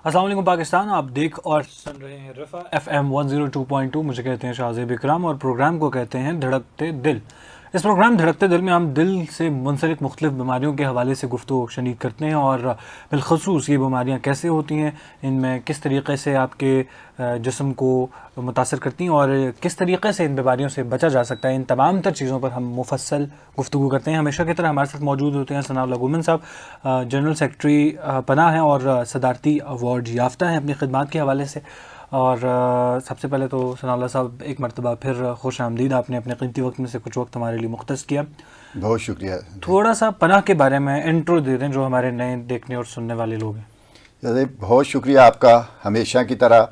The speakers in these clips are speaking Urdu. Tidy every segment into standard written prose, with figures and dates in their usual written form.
السلام علیکم پاکستان، آپ دیکھ اور سن رہے ہیں رفا FM 102.2. مجھے کہتے ہیں شاہزیب اکرام اور پروگرام کو کہتے ہیں دھڑکتے دل. اس پروگرام دھڑکتے دل میں ہم دل سے منسلک مختلف بیماریوں کے حوالے سے گفتگو شنید کرتے ہیں، اور بالخصوص یہ بیماریاں کیسے ہوتی ہیں، ان میں کس طریقے سے آپ کے جسم کو متاثر کرتی ہیں، اور کس طریقے سے ان بیماریوں سے بچا جا سکتا ہے. ان تمام تر چیزوں پر ہم مفصل گفتگو کرتے ہیں. ہمیشہ کی طرح ہمارے ساتھ موجود ہوتے ہیں ثناء اللہ گومن صاحب، جنرل سیکرٹری پناہ ہیں اور صدارتی ایوارڈ یافتہ ہیں اپنی خدمات کے حوالے سے. اور سب سے پہلے تو ثناء اللہ صاحب ایک مرتبہ پھر خوش آمدید، آپ نے اپنے قیمتی وقت میں سے کچھ وقت ہمارے لیے مختص کیا. بہت شکریہ. تھوڑا سا پناہ کے بارے میں انٹرو دے دیں جو ہمارے نئے دیکھنے اور سننے والے لوگ ہیں. بہت شکریہ آپ کا. ہمیشہ کی طرح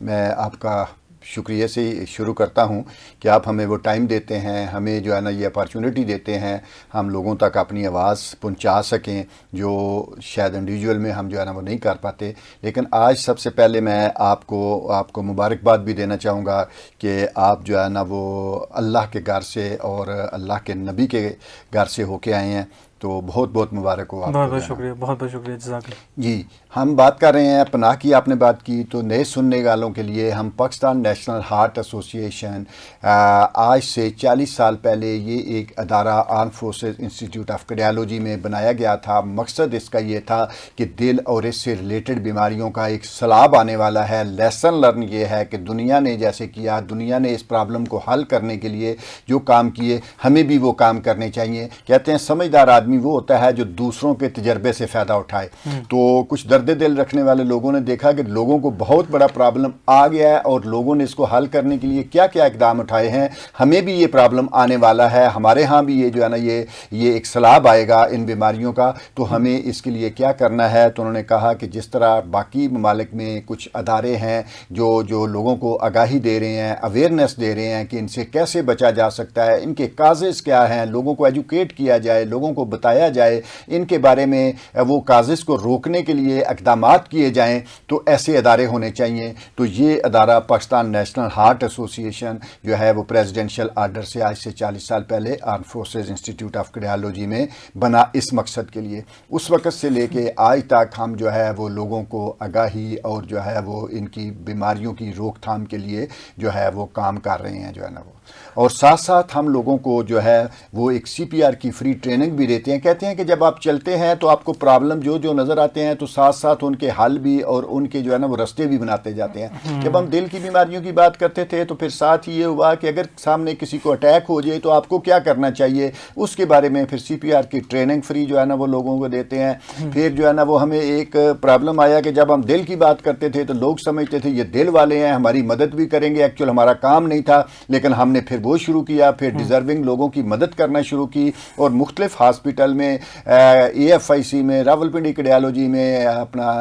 میں آپ کا شکریہ سے ہی شروع کرتا ہوں کہ آپ ہمیں وہ ٹائم دیتے ہیں، ہمیں جو ہے نا یہ اپارچونیٹی دیتے ہیں ہم لوگوں تک اپنی آواز پہنچا سکیں، جو شاید انڈیویجول میں ہم جو ہے نا وہ نہیں کر پاتے. لیکن آج سب سے پہلے میں آپ کو مبارکباد بھی دینا چاہوں گا کہ آپ جو ہے نا وہ اللہ کے گھر سے اور اللہ کے نبی کے گھر سے ہو کے آئے ہیں، تو بہت بہت مبارک ہو آپ کو. بہت بہت شکریہ، بہت بہت شکریہ، جزاک اللہ. جی، ہم بات کر رہے ہیں پناہ کی. آپ نے بات کی تو نئے سننے والوں کے لیے ہم پاکستان نیشنل ہارٹ ایسوسی ایشن آج سے 40 سال پہلے یہ ایک ادارہ arm forces institute of cardiology میں بنایا گیا تھا. مقصد اس کا یہ تھا کہ دل اور اس سے ریلیٹڈ بیماریوں کا ایک سیلاب آنے والا ہے. لیسن لرن یہ ہے کہ دنیا نے جیسے کیا، دنیا نے اس پرابلم کو حل کرنے کے لیے جو کام کیے، ہمیں بھی وہ کام کرنے چاہیے. کہتے ہیں سمجھدار آدمی وہ ہوتا ہے جو دوسروں کے تجربے سے فائدہ اٹھائے. تو کچھ درد دل رکھنے والے لوگوں نے دیکھا کہ لوگوں کو بہت بڑا پرابلم آ گیا ہے اور لوگوں نے اس کو حل کرنے کے لیے کیا کیا اقدام اٹھائے ہیں. ہمیں بھی یہ پرابلم آنے والا ہے، ہمارے ہاں بھی یہ جو ہے نا یہ ایک سیلاب آئے گا ان بیماریوں کا، تو ہمیں اس کے لیے کیا کرنا ہے. تو انہوں نے کہا کہ جس طرح باقی ممالک میں کچھ ادارے ہیں جو لوگوں کو آگاہی دے رہے ہیں، اویئرنیس دے رہے ہیں کہ ان سے کیسے بچا جا سکتا ہے، ان کے کازز کیا ہیں، لوگوں کو ایجوکیٹ کیا جائے، لوگوں کو بتایا جائے ان کے بارے میں، وہ کازز کو روکنے کے لیے اقدامات کیے جائیں، تو ایسے ادارے ہونے چاہیے. تو یہ ادارہ پاکستان نیشنل ہارٹ ایسوسی ایشن جو ہے وہ پریزیڈنشل آرڈر سے آج سے 40 سال پہلے arm forces institute of cardiology میں بنا اس مقصد کے لیے. اس وقت سے لے کے آج تک ہم جو ہے وہ لوگوں کو آگاہی اور جو ہے وہ ان کی بیماریوں کی روک تھام کے لیے جو ہے وہ کام کر رہے ہیں جو ہے نا وہ. اور ساتھ ساتھ ہم لوگوں کو جو ہے وہ ایک CPR کی فری ٹریننگ بھی دیتے ہیں. کہتے ہیں کہ جب آپ چلتے ہیں تو آپ کو پرابلم جو نظر آتے ہیں تو ساتھ ساتھ ان کے حل بھی اور ان کے جو ہے نا وہ رستے بھی بناتے جاتے ہیں. جب ہم دل کی بیماریوں کی بات کرتے تھے تو پھر ساتھ ہی یہ ہوا کہ اگر سامنے کسی کو اٹیک ہو جائے تو آپ کو کیا کرنا چاہیے، اس کے بارے میں پھر CPR کی ٹریننگ فری جو ہے نا وہ لوگوں کو دیتے ہیں. پھر جو ہے نا وہ ہمیں ایک پرابلم آیا کہ جب ہم دل کی بات کرتے تھے تو لوگ سمجھتے تھے یہ دل والے ہیں ہماری مدد بھی کریں گے. ایکچوئل ہمارا کام نہیں تھا، لیکن ہم نے پھر وہ شروع کیا، پھر ڈیزرونگ لوگوں کی مدد کرنا شروع کی. اور مختلف ہاسپٹل میں AFIC میں، راولپنڈی کارڈیالوجی میں، اپنا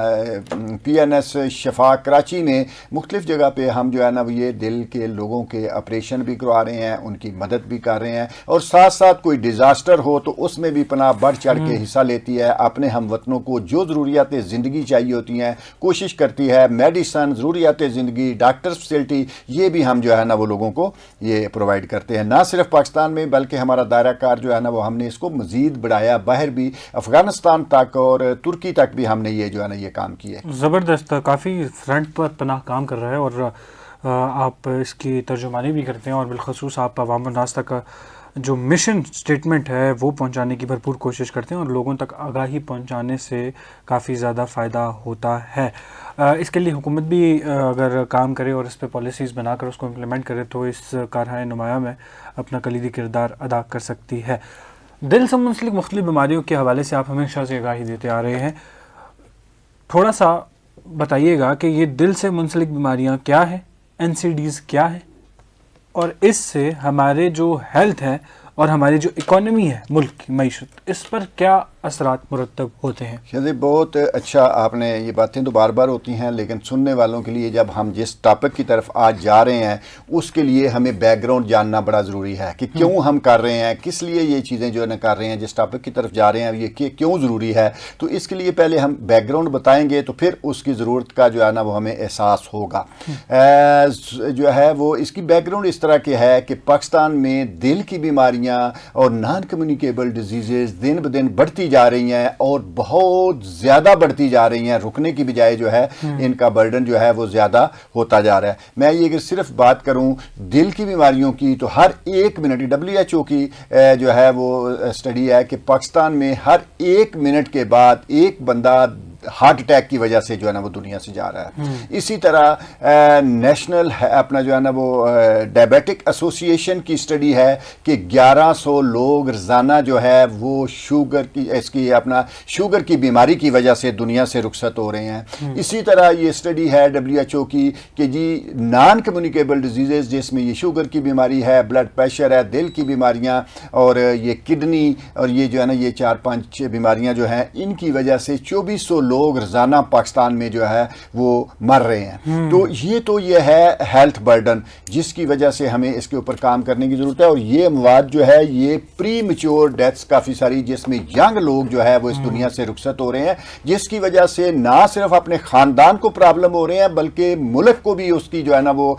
PNS شفا کراچی میں، مختلف جگہ پہ ہم جو ہے نا یہ دل کے لوگوں کے آپریشن بھی کروا رہے ہیں، ان کی مدد بھی کر رہے ہیں. اور ساتھ ساتھ کوئی ڈیزاسٹر ہو تو اس میں بھی پناہ بڑھ چڑھ کے حصہ لیتی ہے. اپنے ہم وطنوں کو جو ضروریات زندگی چاہیے ہوتی ہیں کوشش کرتی ہے، میڈیسن، ضروریات زندگی، ڈاکٹر فیسلٹی، یہ بھی ہم جو ہے نا وہ لوگوں کو یہ پرووائڈ کرتے ہیں. نہ صرف پاکستان میں بلکہ ہمارا دائرہ کار جو ہے نا وہ ہم نے اس کو مزید بڑھایا، باہر بھی افغانستان تک اور ترکی تک بھی ہم نے یہ جو ہے نا یہ کام کیے. زبردست، کافی فرنٹ پر پناہ کام کر رہا ہے، اور آپ اس کی ترجمانی بھی کرتے ہیں، اور بالخصوص آپ عوام الناس تک جو مشن سٹیٹمنٹ ہے وہ پہنچانے کی بھرپور کوشش کرتے ہیں، اور لوگوں تک آگاہی پہنچانے سے کافی زیادہ فائدہ ہوتا ہے. اس کے لیے حکومت بھی اگر کام کرے اور اس پہ پالیسیز بنا کر اس کو امپلیمنٹ کرے تو اس کارہائے نمایاں میں اپنا کلیدی کردار ادا کر سکتی ہے. دل سے منسلک مختلف بیماریوں کے حوالے سے آپ ہمیشہ سے آگاہی دیتے آ رہے ہیں. تھوڑا سا بتائیے گا کہ یہ دل سے منسلک بیماریاں کیا ہیں، NCDs کیا ہیں، اور اس سے ہمارے جو ہیلتھ ہے اور ہماری جو اکانومی ہے ملک کی معیشت، اس پر کیا اثرات مرتب ہوتے ہیں؟ شاید بہت اچھا، آپ نے یہ باتیں تو بار بار ہوتی ہیں، لیکن سننے والوں کے لیے جب ہم جس ٹاپک کی طرف آج جا رہے ہیں اس کے لیے ہمیں بیک گراؤنڈ جاننا بڑا ضروری ہے کہ کیوں ہم کر رہے ہیں، کس لیے یہ چیزیں جو ہے نا کر رہے ہیں، جس ٹاپک کی طرف جا رہے ہیں یہ کیوں ضروری ہے. تو اس کے لیے پہلے ہم بیک گراؤنڈ بتائیں گے تو پھر اس کی ضرورت کا جو ہے نا وہ ہمیں احساس ہوگا. جو ہے وہ اس کی بیک گراؤنڈ اس طرح کی ہے کہ پاکستان میں دل کی بیماریاں اور نان کمیونیکیبل ڈیزیزز دن بدن بڑھتی جا رہی ہیں اور بہت زیادہ بڑھتی جا رہی ہیں، رکنے کی بجائے جو ہے ان کا برڈن جو ہے وہ زیادہ ہوتا جا رہا ہے۔ میں یہ اگر صرف بات کروں دل کی بیماریوں کی تو ہر ایک منٹ WHO کی جو ہے وہ اسٹڈی ہے کہ پاکستان میں ہر ایک منٹ کے بعد ایک بندہ ہارٹ اٹیک کی وجہ سے جو ہے نا وہ دنیا سے جا رہا ہے۔ اسی طرح نیشنل اپنا جو ہے نا وہ ڈائبیٹک ایسوسی ایشن کی اسٹڈی ہے کہ 1100 لوگ روزانہ جو ہے وہ شوگر کی بیماری کی وجہ سے دنیا سے رخصت ہو رہے ہیں۔ اسی طرح یہ اسٹڈی ہے WHO کی کہ جی نان کمیونیکیبل ڈیزیزز جس میں یہ شوگر کی بیماری ہے، بلڈ پریشر ہے، دل کی بیماریاں اور یہ کڈنی اور یہ جو ہے نا یہ 4-5 بیماریاں جو ہیں ان کی وجہ سے 2400 لوگ روزانہ پاکستان میں جو ہے وہ مر رہے ہیں۔ تو یہ ہے ہیلتھ برڈن جس کی وجہ سے ہمیں اس کے اوپر کام کرنے کی ضرورت ہے، اور یہ مواد جو ہے یہ پری میچور ڈیتھس کافی ساری جس میں ینگ لوگ جو ہے وہ اس دنیا سے رخصت ہو رہے ہیں، جس کی وجہ سے نہ صرف اپنے خاندان کو پرابلم ہو رہے ہیں بلکہ ملک کو بھی اس کی جو ہے نا وہ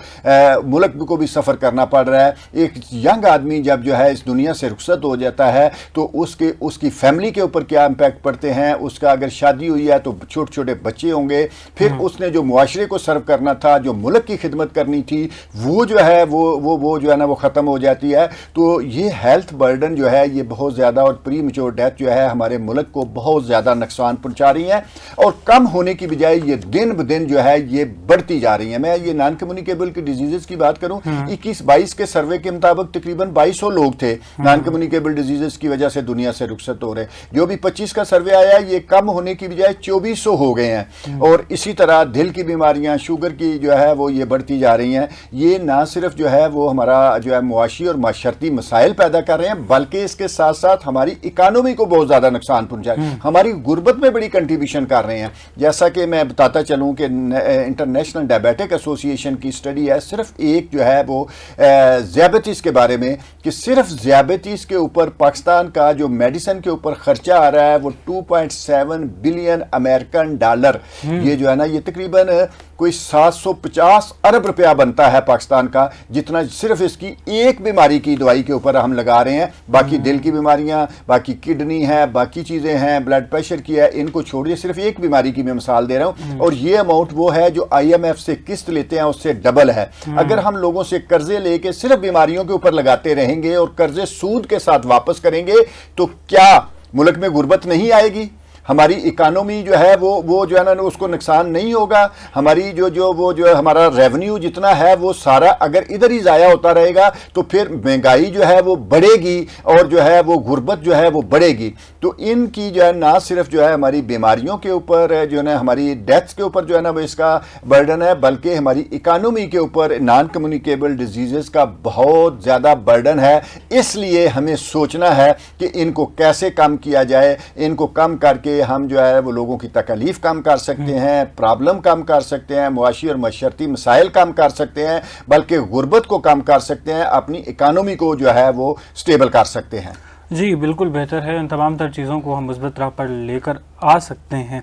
ملک کو بھی سفر کرنا پڑ رہا ہے۔ ایک ینگ آدمی جب جو ہے اس دنیا سے رخصت ہو جاتا ہے تو اس کی فیملی کے اوپر کیا امپیکٹ پڑتے ہیں، اس کا اگر شادی ہوئی ہے تو چھوٹے چھوٹے بچے ہوں گے، پھر اس نے جو معاشرے کو سرو کرنا تھا، جو ملک کی خدمت کرنی تھی، وہ جو ہے وہ جو ہے نا وہ ختم ہو جاتی ہے۔ تو یہ ہیلتھ برڈن جو ہے یہ بہت زیادہ اور پری میچور ڈیتھ جو ہے ہمارے ملک کو بہت زیادہ نقصان پہنچا رہی ہیں، اور کم ہونے کی بجائے یہ دن بدن جو ہے یہ بڑھتی جا رہی ہیں۔ میں یہ نان کمیونیکیبل کی ڈیزیزز کی بات کروں، 21-22 کے سروے کے مطابق تقریباً 2200 لوگ تھے نان کمیونیکیبل ڈیزیزز کی وجہ سے دنیا سے رخصت ہو رہے، جو بھی 25 کا سروے آیا یہ کم ہونے کی بجائے 2400 ہو گئے ہیں۔ اور اسی طرح دل کی بیماریاں، شوگر کی جو ہے وہ یہ بڑھتی جا رہی ہیں۔ یہ نہ صرف جو ہے وہ ہمارا جو ہے معاشی اور معاشرتی مسائل پیدا کر رہے ہیں بلکہ اس کے ساتھ ساتھ ہماری اکانومی کو بہت زیادہ نقصان پہنچا رہے ہیں، ہماری غربت میں بڑی کنٹریبیوشن کر رہے ہیں۔ جیسا کہ میں بتاتا چلوں کہ انٹرنیشنل ڈائبیٹک ایسوسی ایشن کی اسٹڈی ہے صرف ایک جو ہے وہ ذیابیطس کے بارے میں کہ صرف ذیابیطس کے اوپر پاکستان کا جو میڈیسن کے اوپر خرچہ آ رہا ہے وہ 2.7 بلین امریکن ڈالر، یہ جو ہے نا یہ تقریباً کوئی 750 ارب روپیہ بنتا ہے پاکستان کا، جتنا صرف اس کی ایک بیماری کی دوائی کے اوپر ہم لگا رہے ہیں۔ باقی دل کی بیماریاں، باقی کڈنی ہے، باقی چیزیں ہیں، بلڈ پریشر کی ہے، ان کو چھوڑیے، صرف ایک بیماری کی میں مثال دے رہا ہوں، اور یہ اماؤنٹ وہ ہے جو IMF سے قسط لیتے ہیں اس سے ڈبل ہے۔ اگر ہم لوگوں سے قرضے لے کے صرف بیماریوں کے اوپر لگاتے رہیں گے اور قرضے سود کے ساتھ واپس کریں گے تو کیا ملک میں غربت نہیں آئے گی؟ ہماری اکانومی جو ہے وہ جو ہے نا اس کو نقصان نہیں ہوگا؟ ہماری جو ہمارا ریونیو جتنا ہے وہ سارا اگر ادھر ہی ضائع ہوتا رہے گا تو پھر مہنگائی جو ہے وہ بڑھے گی اور جو ہے وہ غربت جو ہے وہ بڑھے گی۔ تو ان کی جو ہے نہ صرف جو ہے ہماری بیماریوں کے اوپر جو ہے نا ہماری ڈیتھس کے اوپر جو ہے نا وہ اس کا برڈن ہے، بلکہ ہماری اکانومی کے اوپر نان کمیونیکیبل ڈیزیزز کا بہت زیادہ برڈن ہے۔ اس لیے ہمیں سوچنا ہے کہ ان کو کیسے کم کیا جائے، ان کو کم کر کے ہم جو ہے وہ لوگوں کی تکلیف کم کر سکتے ہیں، پرابلم کم کر سکتے ہیں، معاشی اور معاشرتی مسائل کم کر سکتے ہیں، بلکہ غربت کو کم کر سکتے ہیں، اپنی اکانومی کو جو ہے وہ سٹیبل کر سکتے ہیں۔ جی بالکل بہتر ہے، ان تمام تر چیزوں کو ہم مثبت راہ پر لے کر آ سکتے ہیں،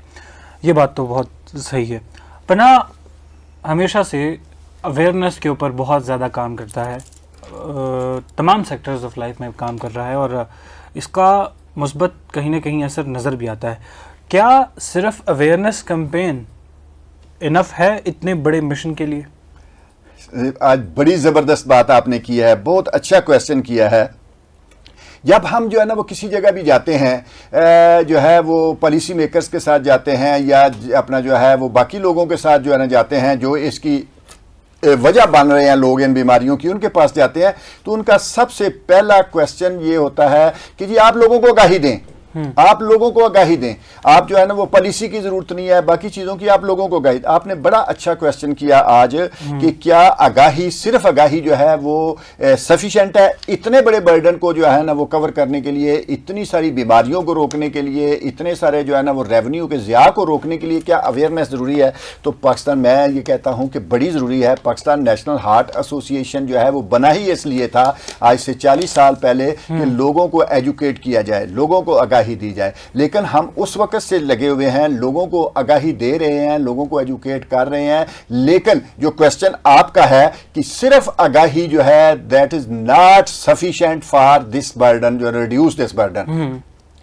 یہ بات تو بہت صحیح ہے۔ پناہ ہمیشہ سے اویئرنیس کے اوپر بہت زیادہ کام کرتا ہے، تمام سیکٹرز آف لائف میں کام کر رہا ہے، اور اس کا مثبت کہیں نہ کہیں اثر نظر بھی آتا ہے۔ کیا صرف اویئرنیس کمپین انف ہے اتنے بڑے مشن کے لیے؟ آج بڑی زبردست بات آپ نے کی ہے، بہت اچھا کویسچن کیا ہے۔ جب ہم جو ہے نا وہ کسی جگہ بھی جاتے ہیں جو ہے وہ پالیسی میکرز کے ساتھ جاتے ہیں یا اپنا جو ہے وہ باقی لوگوں کے ساتھ جو ہے نا جاتے ہیں جو اس کی وجہ بن رہے ہیں لوگ ان بیماریوں کی، ان کے پاس جاتے ہیں تو ان کا سب سے پہلا کویسچن یہ ہوتا ہے کہ جی آپ لوگوں کو آگاہی دیں، آپ لوگوں کو آگاہی دیں، آپ جو ہے نا وہ پالیسی کی ضرورت نہیں ہے، باقی چیزوں کی آپ لوگوں کو آگاہی۔ آپ نے بڑا اچھا کویسچن کیا آج کہ کیا آگاہی، صرف آگاہی جو ہے وہ سفیشینٹ ہے اتنے بڑے برڈن کو جو ہے نا وہ کور کرنے کے لیے، اتنی ساری بیماریوں کو روکنے کے لیے، اتنے سارے جو ہے نا وہ ریونیو کے ضیاع کو روکنے کے لیے کیا اویئرنیس ضروری ہے؟ تو پاکستان، میں یہ کہتا ہوں کہ بڑی ضروری ہے۔ پاکستان نیشنل ہارٹ ایسوسی ایشن جو ہے وہ بنا ہی اس لیے تھا آج سے 40 سال پہلے کہ لوگوں کو ایجوکیٹ کیا جائے، لوگوں کو آگاہی دی جائے، لیکن ہم اس وقت سے لگے ہوئے ہیں، لوگوں کو آگاہی دے رہے ہیں، لوگوں کو ایجوکیٹ کر رہے ہیں، لیکن جو کویسچن آپ کا ہے کہ صرف آگاہی جو ہے that is not sufficient for this burden, جو ریڈیوس دس برڈن۔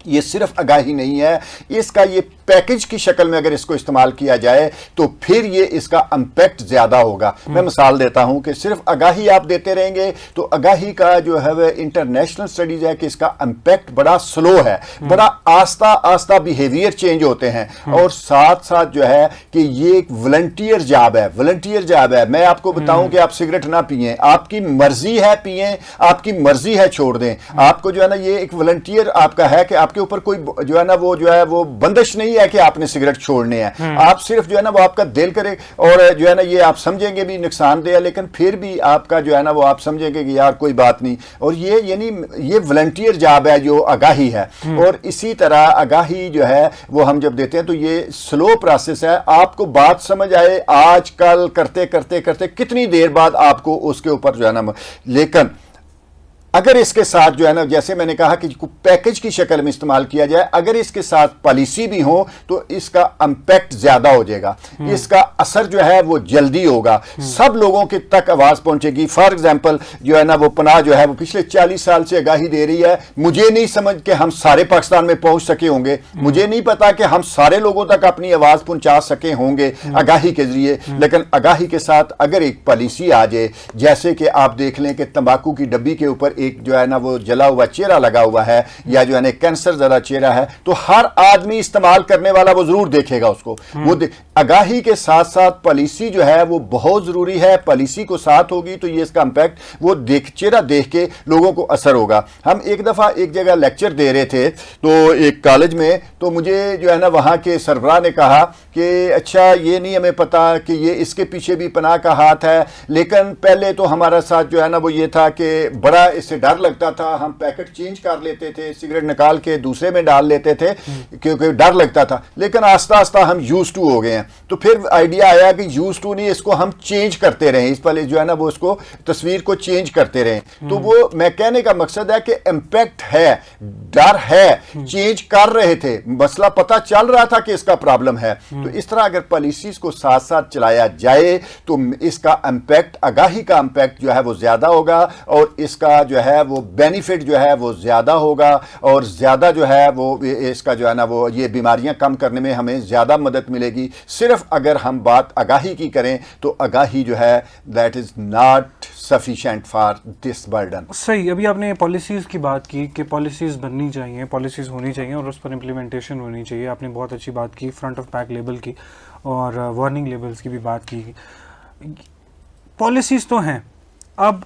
یہ صرف آگاہی نہیں ہے، اس کا یہ پیکج کی شکل میں اگر اس کو استعمال کیا جائے تو پھر یہ اس کا امپیکٹ زیادہ ہوگا۔ میں مثال دیتا ہوں کہ صرف آگاہی آپ دیتے رہیں گے تو آگاہی کا جو ہے وہ انٹرنیشنل سٹڈیز ہے کہ اس کا امپیکٹ بڑا سلو ہے، بڑا آہستہ آہستہ بیہیویئر چینج ہوتے ہیں، اور ساتھ ساتھ جو ہے کہ یہ ایک والنٹیئر جاب ہے، والنٹیئر جاب ہے۔ میں آپ کو بتاؤں کہ آپ سگریٹ نہ پئیں، آپ کی مرضی ہے پئیں، آپ کی مرضی ہے چھوڑ دیں، آپ کو جو ہے نا یہ ایک والنٹیئر آپ کا ہے کہ آپ کے اوپر کوئی جو ہے وہ بندش نہیں ہے کہ آپ نے سگریٹ چھوڑنے ہیں، آپ صرف جو ہے نا وہ آپ کا دل کرے، اور جو ہے نا یہ آپ سمجھیں گے بھی نقصان دہ ہے، لیکن پھر بھی آپ کا جو ہے نا وہ آپ سمجھیں گے کہ یار کوئی بات نہیں، اور یہ یعنی یہ والنٹیئر جاب ہے جو آگاہی ہے۔ اور اسی طرح آگاہی جو ہے وہ ہم جب دیتے ہیں تو یہ سلو پروسیس ہے، آپ کو بات سمجھ آئے آج کل کرتے کرتے کرتے کتنی دیر بعد آپ کو اس کے اوپر جو ہے نا، لیکن اگر اس کے ساتھ جو ہے نا جیسے میں نے کہا کہ پیکج کی شکل میں استعمال کیا جائے، اگر اس کے ساتھ پالیسی بھی ہو تو اس کا امپیکٹ زیادہ ہو جائے گا، اس کا اثر جو ہے وہ جلدی ہوگا، سب لوگوں کے تک آواز پہنچے گی۔ فار ایگزامپل جو ہے نا وہ پناہ جو ہے وہ پچھلے 40 سال سے آگاہی دے رہی ہے، مجھے نہیں سمجھ کہ ہم سارے پاکستان میں پہنچ سکے ہوں گے، مجھے نہیں پتا کہ ہم سارے لوگوں تک اپنی آواز پہنچا سکے ہوں گے آگاہی کے ذریعے، لیکن آگاہی کے ساتھ اگر ایک پالیسی آ جائے، جیسے کہ آپ دیکھ لیں کہ تمباکو کی ڈبی کے اوپر ایک جو ہے نا وہ جلا ہوا چہرہ لگا ہوا ہے، یا جو ہے نا کینسر زدہ چہرہ ہے، تو ہر آدمی استعمال کرنے والا وہ ضرور دیکھے گا اس کو۔ وہ آگاہی کے ساتھ ساتھ پالیسی جو ہے وہ بہت ضروری ہے، پالیسی کو ساتھ ہوگی تو یہ اس کا امپیکٹ وہ چہرہ دیکھ کے لوگوں کو اثر ہوگا۔ ہم ایک دفعہ ایک جگہ لیکچر دے رہے تھے تو ایک کالج میں، تو مجھے جو ہے نا وہاں کے سربراہ نے کہا کہ اچھا یہ نہیں ہمیں پتا کہ یہ اس کے پیچھے بھی پناہ کا ہاتھ ہے، لیکن پہلے تو ہمارا ساتھ جو ہے نا وہ یہ تھا کہ بڑا اس سے ڈر لگتا تھا، ہم پیکٹ چینج کر لیتے تھے، سگریٹ نکال کے دوسرے میں ڈال لیتے تھے کیونکہ ڈر لگتا تھا، لیکن آہستہ آہستہ ہم یوز ٹو ہو گئے ہیں۔ تو پھر آئیڈیا آیا کہ یوز ٹو نہیں، اس کو ہم چینج کرتے رہیں، اس پہلے جو ہے نا وہ اس کو تصویر کو چینج کرتے رہیں۔ تو وہ میں کہنے کا مقصد ہے کہ امپیکٹ ہے، ڈر ہے، چینج کر رہے تھے، مسئلہ پتہ چل رہا تھا کہ اس کا پرابلم ہے۔ تو اس طرح اگر پالیسیز کو ساتھ ساتھ چلایا جائے تو اس کا امپیکٹ، آگاہی کا امپیکٹ جو ہے وہ زیادہ ہوگا، اور اس کا جو ہے وہ بینیفٹ جو ہے وہ زیادہ ہوگا، اور زیادہ جو ہے وہ اس کا جو ہے نا وہ یہ بیماریاں کم کرنے میں ہمیں زیادہ مدد ملے گی۔ صرف اگر ہم بات آگاہی کی کریں تو آگاہی جو ہے that is not sufficient for this burden. صحیح، ابھی آپ نے پالیسیز کی بات کی کہ پالیسیز بننی چاہیے، پالیسیز ہونی چاہیے اور اس پر امپلیمنٹیشن ہونی چاہیے۔ آپ نے بہت اچھی بات کی، فرنٹ آف پیک لیبل کی اور وارننگ لیبلز کی بھی بات کی۔ پالیسیز تو ہیں، اب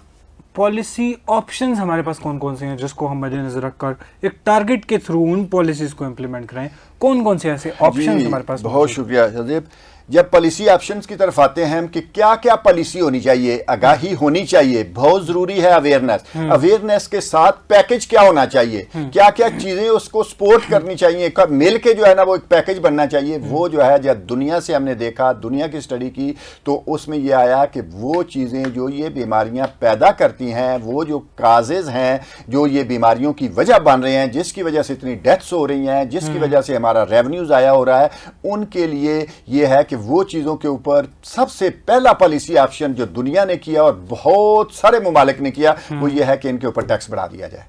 پالیسی آپشنز ہمارے پاس کون کون سے ہیں جس کو ہم مد نظر رکھ کر ایک ٹارگٹ کے تھرو ان پالیسیز کو امپلیمنٹ کریں؟ کون کون سے ایسے آپشنز ہمارے پاس؟ بہت شکریہ شہزیب۔ جب پالیسی آپشنز کی طرف آتے ہیں کہ کیا کیا پالیسی ہونی چاہیے، آگاہی ہونی چاہیے، بہت ضروری ہے اویئرنیس، اویئرنیس کے ساتھ پیکج کیا ہونا چاہیے، کیا کیا چیزیں اس کو سپورٹ کرنی چاہیے، مل کے جو ہے نا وہ ایک پیکج بننا چاہیے۔ وہ جو ہے جب دنیا سے ہم نے دیکھا، دنیا کی اسٹڈی کی، تو اس میں یہ آیا کہ وہ چیزیں جو یہ بیماریاں پیدا کرتی ہیں، وہ جو کازز ہیں جو یہ بیماریوں کی وجہ بن رہے ہیں، جس کی وجہ سے اتنی ڈیتھس ہو رہی ہیں، جس کی وجہ سے ہمارا ریونیو ضائع ہو رہا ہے، ان کے لیے یہ ہے کہ وہ چیزوں کے اوپر سب سے پہلا پالیسی آپشن جو دنیا نے کیا اور بہت سارے ممالک نے کیا، وہ یہ ہے کہ ان کے اوپر ٹیکس بڑھا دیا جائے،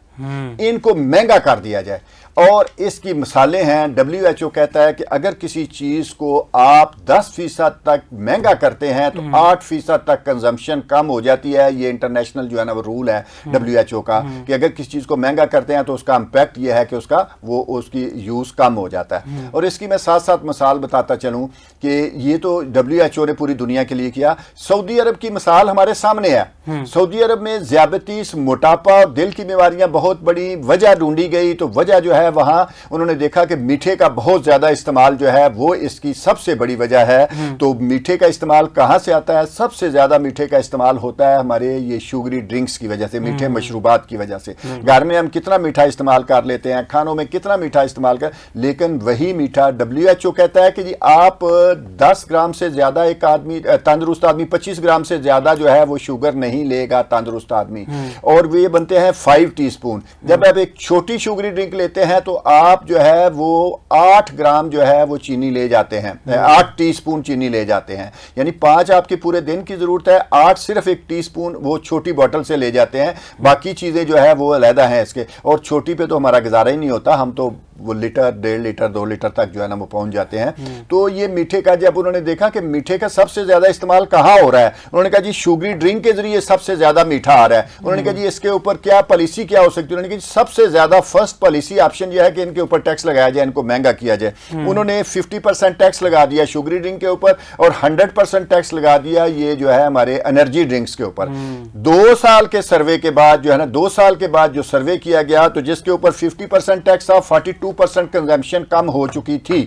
ان کو مہنگا کر دیا جائے۔ اور اس کی مثالیں ہیں، WHO کہتا ہے کہ اگر کسی چیز کو آپ 10% تک مہنگا کرتے ہیں تو 8% تک کنزمپشن کم ہو جاتی ہے۔ یہ انٹرنیشنل جو ہے نا وہ رول ہے WHO کا کہ اگر کسی چیز کو مہنگا کرتے ہیں تو اس کا امپیکٹ یہ ہے کہ اس کی یوز کم ہو جاتا ہے۔ اور اس کی میں ساتھ ساتھ مثال بتاتا چلوں کہ یہ تو WHO نے پوری دنیا کے لیے کیا۔ سعودی عرب کی مثال ہمارے سامنے ہے۔ سعودی عرب میں ذیابیطس، موٹاپا اور دل کی بیماریاں بہت بڑی وجہ ڈھونڈی گئی، تو وجہ جو ہے وہاں انہوں نے دیکھا کہ میٹھے کا بہت زیادہ استعمال جو ہے وہ اس کی سب سے بڑی وجہ ہے۔ تو میٹھے کا استعمال کہاں سے آتا ہے؟ سب سے زیادہ میٹھے کا استعمال ہوتا ہے ہمارے یہ شوگری ڈرنکس کی وجہ سے، میٹھے مشروبات کی وجہ سے۔ گھر میں ہم کتنا میٹھا استعمال کر لیتے ہیں، کھانوں میں کتنا میٹھا استعمال لیکن وہی میٹھا WHO کہتا ہے کہ جی آپ 10 گرام سے زیادہ ایک آدمی تندرست آدمی 25 گرام سے زیادہ جو ہے وہ شوگر نہیں لے گا تندرست آدمی، اور وہ یہ بنتے ہیں 5 ٹی اسپون۔ جب آپ ایک چھوٹی شوگری ڈرنک لیتے ہیں تو آپ جو ہے وہ 8 گرام جو ہے وہ چینی لے جاتے ہیں، 8 ٹی اسپون چینی لے جاتے ہیں، یعنی 5 آپ کے پورے دن کی ضرورت ہے، 8 صرف ایک ٹی اسپون وہ چھوٹی بوٹل سے لے جاتے ہیں، باقی چیزیں جو ہے وہ علیحدہ ہیں اس کے۔ اور چھوٹی پہ تو ہمارا گزارا ہی نہیں ہوتا، ہم تو وہ لیٹر 1.5 لیٹر 2 لیٹر تک جو ہے نا وہ پہنچ جاتے ہیں. تو یہ میٹھے کا جب انہوں نے دیکھا کہ میٹھے کا سب سے زیادہ استعمال کہاں ہو رہا ہے, انہوں نے کہا جی شوگری ڈرنک کے ذریعے سب سے زیادہ میٹھا آ رہا ہے. انہوں نے کہا جی اس کے اوپر کیا پالیسی کیا ہو سکتی ہے, انہوں نے کہا جی سب سے زیادہ فرسٹ پالیسی آپشن یہ ہے کہ ان کے اوپر ٹیکس لگایا جائے, ان کو مہنگا کیا جائے. انہوں نے 50% ٹیکس لگا دیا شوگری ڈرنک کے اوپر اور 100% ٹیکس لگا دیا یہ جو ہے ہمارے انرجی ڈرنکس کے اوپر. 2 سال کے سروے کے بعد جو ہے نا 2 سال کے بعد جو سروے کیا گیا تو جس کے اوپر 50% ٹیکس تھا 42% کنزمپشن کم ہو چکی تھی,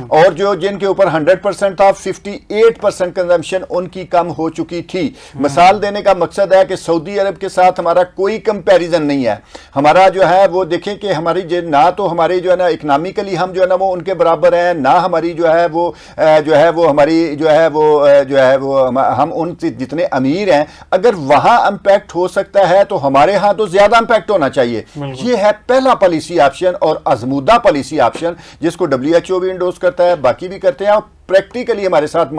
اور جو جن کے اوپر 100% تھا 58% کنزمپشن ان کی کم ہو چکی تھی. مثال دینے کا مقصد ہے کہ سعودی عرب کے ساتھ ہمارا کوئی کمپیریزن نہیں ہے. ہمارا جو ہے وہ دیکھیں کہ ہماری نہ تو ہمارے جو ہے نا اکنامکلی ہم جو ہے نا وہ ان کے برابر ہیں, نہ ہماری جو ہے وہ ہماری جو ہے وہ ہم ان سے جتنے امیر ہیں. اگر وہاں امپیکٹ ہو سکتا ہے تو ہمارے ہاں تو زیادہ امپیکٹ ہونا چاہیے. یہ ہے پہلا پالیسی آپشن اور ازمودہ پالیسی آپشن جس کو WHO بھی انڈوز کرتا ہے, باقی بھی کرتے ہیں. اور پریکٹیکلی ہمارے ساتھ